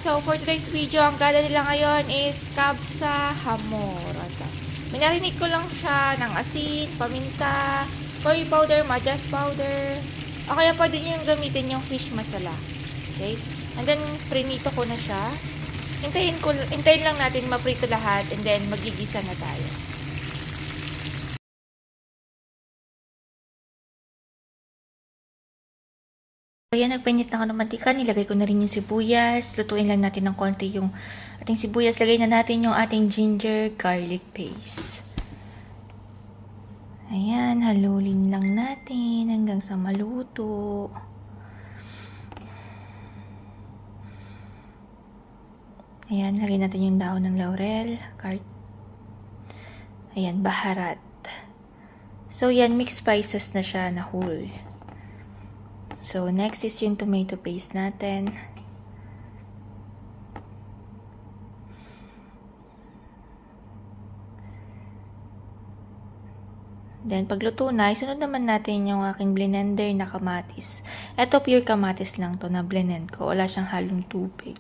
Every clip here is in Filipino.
so for today's video, ang gala nila ngayon is kabsa hamor. Minarinig ko lang siya ng asin, paminta, curry powder, majas powder. O kaya pwede nyo yung gamitin yung fish masala. Okay? And then, prinito ko na siya. Hintayin lang natin maprito lahat and then magigisa na tayo. Ayan, nagpainit na ako ng mantika. Nilagay ko na rin yung sibuyas. Lutuin lang natin ng konti yung ating sibuyas. Lagay na natin yung ating ginger garlic paste. Ayan, halulin lang natin hanggang sa maluto. Ayan, lagay natin yung dahon ng laurel. Ayan, baharat. So, yan, mixed spices na siya na whole. So, next is yung tomato paste natin. Then, pagluto na, isunod naman natin yung aking blender na kamatis. Ito, pure kamatis lang to na blend ko. Wala siyang halong tubig.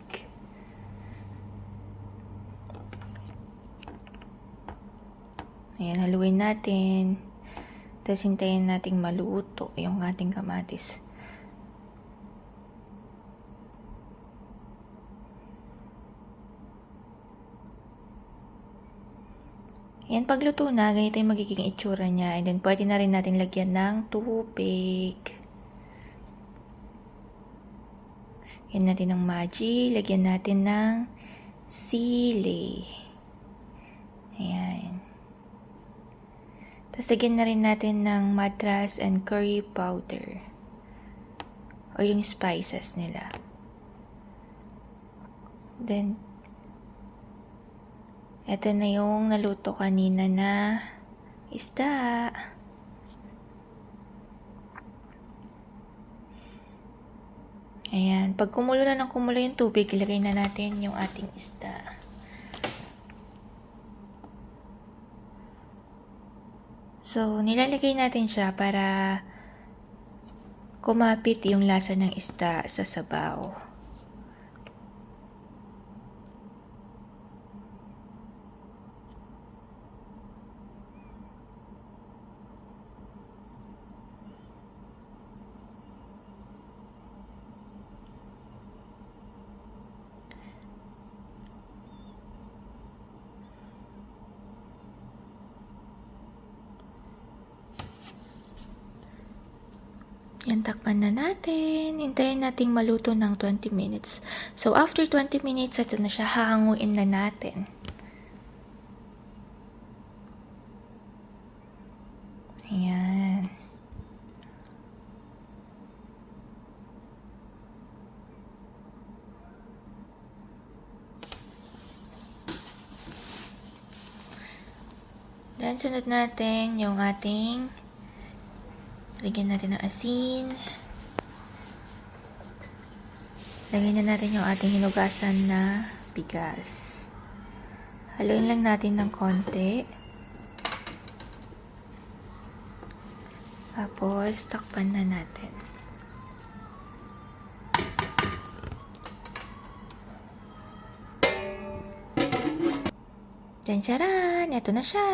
Ayan, haluin natin. Tapos, hintayin nating maluto yung ating kamatis. Yan, pagluto na, ganito yung magiging itsura niya. And then, pwede na rin natin lagyan ng tubig. Yan natin ng Maggi. Lagyan natin ng sili. Ayan. Tapos, lagyan na rin natin ng madras and curry powder. O yung spices nila. Then, ito na yung naluto kanina na isda. Ayan. Pag kumulo na ng kumulo yung tubig, ilagay na natin yung ating isda. So, nilalagay natin siya para kumapit yung lasa ng isda sa sabaw. Yan, takpan na natin. Hintayin nating maluto ng 20 minutes. So, after 20 minutes, ito na siya. Hahanguin na natin. Ayan. Then, sunod natin yung ating lagyan natin ng asin. Lagyan na natin yung ating hinugasan na bigas. Haluin lang natin ng konti. Tapos, takpan na natin. Tcharan! Ito na siya!